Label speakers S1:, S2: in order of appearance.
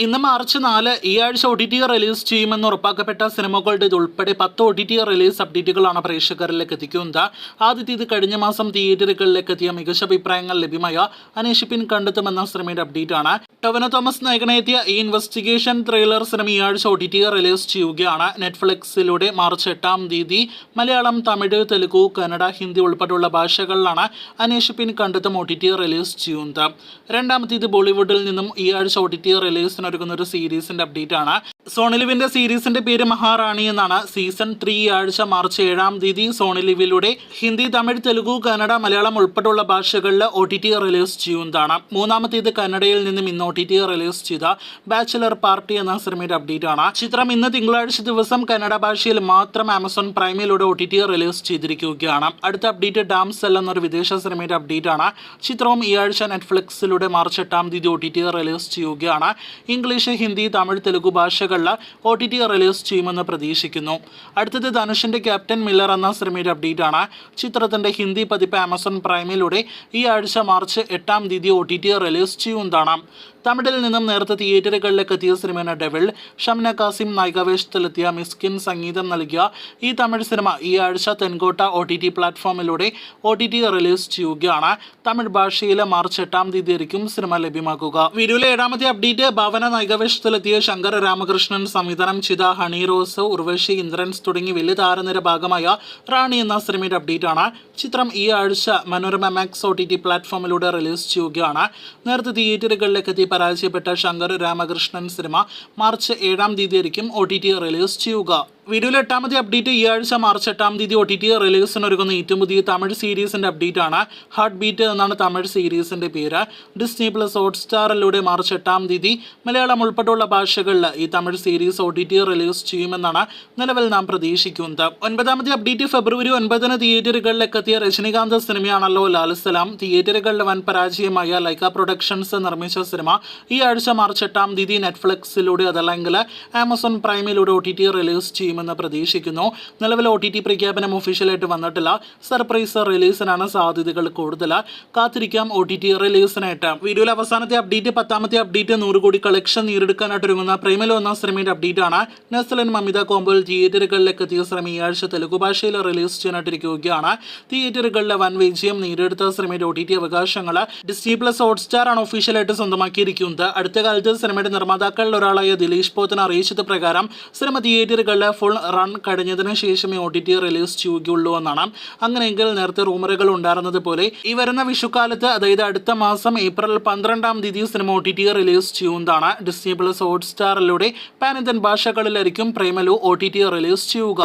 S1: ഇന്ന് മാർച്ച് 4 ഈ ആഴ്ച OTT റിലീസ് ചെയ്യുമെന്ന് ഉറപ്പാക്കപ്പെട്ട സിനിമകളുടെ ഉൾപ്പെടെ 10 OTT റിലീസ് അപ്ഡേറ്റുകളാണ് പ്രേക്ഷകരിലേക്ക് എത്തിക്കുന്നത്. ആദ്യത്തേത് കഴിഞ്ഞ മാസം തിയേറ്ററുകളിലേക്ക് എത്തിയ മികച്ച അഭിപ്രായങ്ങൾ ലഭ്യമായ അന്വേഷിപ്പിൻ കണ്ടെത്തുമെന്ന സിനിമയുടെ അപ്ഡേറ്റ് ആണ്. ടൊവിനോ തോമസ് നായകനെത്തിയ ഈ ഇൻവെസ്റ്റിഗേഷൻ ത്രില്ലർ സിനിമ ഈ ആഴ്ച OTT റിലീസ് ചെയ്യുകയാണ്. നെറ്റ്ഫ്ലിക്സിലൂടെ മാർച്ച് 8 മലയാളം, തമിഴ്, തെലുഗു, കന്നഡ, ഹിന്ദി ഉൾപ്പെടെയുള്ള ഭാഷകളിലാണ് അന്വേഷിപ്പിൻ കണ്ടെത്തും OTT റിലീസ് ചെയ്യുന്നത്. രണ്ടാമത്തേത് ബോളിവുഡിൽ നിന്നും ഈ ആഴ്ച OTT റിലീസിന് ഒരുങ്ങുന്ന ഒരു സീരീസിന്റെ അപ്ഡേറ്റ് ആണ്. സോണി ലിവിന്റെ സീരീസിന്റെ പേര് മഹാറാണി എന്നാണ്. സീസൺ 3 ഈ ആഴ്ച മാർച്ച് 7 സോണി ലിവിലൂടെ ഹിന്ദി, തമിഴ്, തെലുഗു, കന്നഡ, മലയാളം ഉൾപ്പെടെയുള്ള ഭാഷകളിൽ OTT റിലീസ് ചെയ്യുന്നതാണ്. മൂന്നാമത്തേത് കന്നഡയിൽ നിന്നും ഇന്ന് OTT റിലീസ് ചെയ്ത ബാച്ചിലർ പാർട്ടി എന്ന സിനിമയുടെ അപ്ഡേറ്റ് ആണ്. ചിത്രം ഇന്ന് തിങ്കളാഴ്ച ദിവസം കന്നഡ ഭാഷയിൽ മാത്രം ആമസോൺ പ്രൈമിലൂടെ OTT റിലീസ് ചെയ്തിരിക്കുകയാണ്. അടുത്ത അപ്ഡേറ്റ് ഡാം സെൽ എന്നൊരു വിദേശ സിനിമയുടെ അപ്ഡേറ്റ് ആണ്. ചിത്രവും ഈ ആഴ്ച നെറ്റ്ഫ്ലിക്സിലൂടെ മാർച്ച് 8 OTT റിലീസ് ചെയ്യുകയാണ്. ഇംഗ്ലീഷ്, ഹിന്ദി, തമിഴ്, തെലുഗു ഭാഷകളിൽ OTT റിലീസ് ചെയ്യുമെന്ന് പ്രതീക്ഷിക്കുന്നു. അടുത്തത് ധനുഷിന്റെ ക്യാപ്റ്റൻ മില്ലർ എന്ന സിനിമയുടെ അപ്ഡേറ്റ് ആണ്. ചിത്രത്തിന്റെ ഹിന്ദി പതിപ്പ് ആമസോൺ പ്രൈമിലൂടെ ഈ ആഴ്ച മാർച്ച് 8 OTT റിലീസ് ചെയ്യുന്നതാണ്. തമിഴിൽ നിന്നും നേരത്തെ തിയേറ്ററുകളിലേക്ക് എത്തിയ സിനിമയാണ് ഡെവിൾ. ഷംന കാസിം നായികാവേശത്തിലെത്തിയ മിസ്കിൻ സംഗീതം നൽകിയ ഈ തമിഴ് സിനിമ ഈ ആഴ്ച തെൻകോട്ട OTT പ്ലാറ്റ്ഫോമിലൂടെ OTT റിലീസ് ചെയ്യുകയാണ്. തമിഴ് ഭാഷയിൽ മാർച്ച് 8 ആയിരിക്കും സിനിമ ലഭ്യമാക്കുക. വീഡിയോയിലെ 7ാമത്തെ അപ്ഡേറ്റ് ഭാവന നായികാവേശത്തിലെത്തിയ ശങ്കർ രാമകൃഷ്ണൻ സംവിധാനം ചെയ്ത ഹണി റോസ്, ഉർവശി, ഇന്ദ്രൻസ് തുടങ്ങി വലിയ താരനിര ഭാഗമായ റാണി എന്ന സിനിമയുടെ അപ്ഡേറ്റ് ആണ്. ചിത്രം ഈ ആഴ്ച മനോരമ മാക്സ് OTT പ്ലാറ്റ്ഫോമിലൂടെ റിലീസ് ചെയ്യുകയാണ്. നേരത്തെ തിയേറ്ററുകളിലേക്ക് എത്തി പരാജയപ്പെട്ട ശങ്കർ രാമകൃഷ്ണൻ സിനിമ മാർച്ച് 7 ആയിരിക്കും OTT റിലീസ് ചെയ്യുക. വീഡിയോയിലെ 8ാമത്തെ അപ്ഡേറ്റ് ഈ ആഴ്ച മാർച്ച് 8 OTT റിലീസിന് ഒരുങ്ങുന്ന ഏറ്റവും പുതിയ തമിഴ് സീരീസിന്റെ അപ്ഡേറ്റ് ആണ്. ഹാർട്ട് ബീറ്റ് എന്നാണ് തമിഴ് സീരീസിന്റെ പേര്. ഡിസ്നി പ്ലസ് ഹോട്ട്സ്റ്റാറിലൂടെ മാർച്ച് 8 മലയാളം ഉൾപ്പെടെയുള്ള ഭാഷകളിൽ ഈ തമിഴ് സീരീസ് OTT റിലീസ് ചെയ്യുമെന്നാണ് നിലവിൽ നാം പ്രതീക്ഷിക്കുന്നത്. 9ാമത്തെ അപ്ഡേറ്റ് ഫെബ്രുവരി 9 തിയേറ്ററുകളിലേക്ക് എത്തിയ രജനികാന്ത് സിനിമയാണല്ലോ ലാൽസലാം. തിയേറ്ററുകളിലെ വൻ പരാജയമായ ലൈക്ക പ്രൊഡക്ഷൻസ് നിർമ്മിച്ച സിനിമ ഈ ആഴ്ച മാർച്ച് 8 നെറ്റ്ഫ്ലിക്സിലൂടെ അതല്ലെങ്കിൽ ആമസോൺ പ്രൈമിലൂടെ OTT റിലീസ് ചെയ്യുമെന്ന് പ്രതീക്ഷിക്കുന്നു. നിലവിൽ OTT പ്രഖ്യാപനം ഒഫീഷ്യലായിട്ട് വന്നിട്ടില്ല. സർപ്രൈസ് റിലീസിനാണ് സാധ്യതകൾ കൂടുതൽ. കാത്തിരിക്കാം OTT റിലീസിനായിട്ട്. വീഡിയോയിലെ അവസാനത്തെ അപ്ഡേറ്റ് 10ാമത്തെ അപ്ഡേറ്റ് 100 കോടി കളക്ഷൻ നേടിയെടുക്കാനായിട്ട് ഒരുങ്ങുന്ന പ്രേമലു എന്ന സിനിമയുടെ അപ്ഡേറ്റ് ആണ്. നെസ്ലൻ മമിത കോമ്പോയിൽ തിയേറ്ററുകളിലേക്ക് എത്തിയ സിനിമ ഈ ആഴ്ച തെലുഗു ഭാഷയിൽ റിലീസ് ചെയ്യാനായിട്ടിരിക്കുകയാണ്. തിയേറ്ററുകളിലെ വൻ വിജയം നേടിയെടുത്ത സിനിമയുടെ OTT അവകാശങ്ങൾ ഡിസ്നി പ്ലസ് ഹോട്ട്സ്റ്റാർ ആണ് ഒഫീഷ്യലായിട്ട് സ്വന്തമാക്കിയിരിക്കുന്നത്. അടുത്ത കാലത്ത് സിനിമയുടെ നിർമ്മാതാക്കളിൽ ഒരാളായ ദിലീഷ് പോത്തൻ അറിയിച്ചത് പ്രകാരം സിനിമ തിയേറ്ററുകളിലെ ഫുൾ റൺ കഴിഞ്ഞതിന് ശേഷമേ OTT റിലീസ് ചെയ്യുകയുള്ളൂ എന്നാണ്. അങ്ങനെയെങ്കിൽ നേരത്തെ റൂമറുകൾ ഉണ്ടായിരുന്നത് പോലെ ഈ വരുന്ന വിഷുക്കാലത്ത്, അതായത് അടുത്ത മാസം ഏപ്രിൽ 12 സിനിമ OTT റിലീസ് ചെയ്യുന്നതാണ്. ഡിസ്നി പ്ലസ് ഹോട്ട്സ്റ്റാറിലൂടെ പാൻ ഇന്ത്യൻ ഭാഷകളിലായിരിക്കും പ്രേമലു OTT റിലീസ് ചെയ്യുക.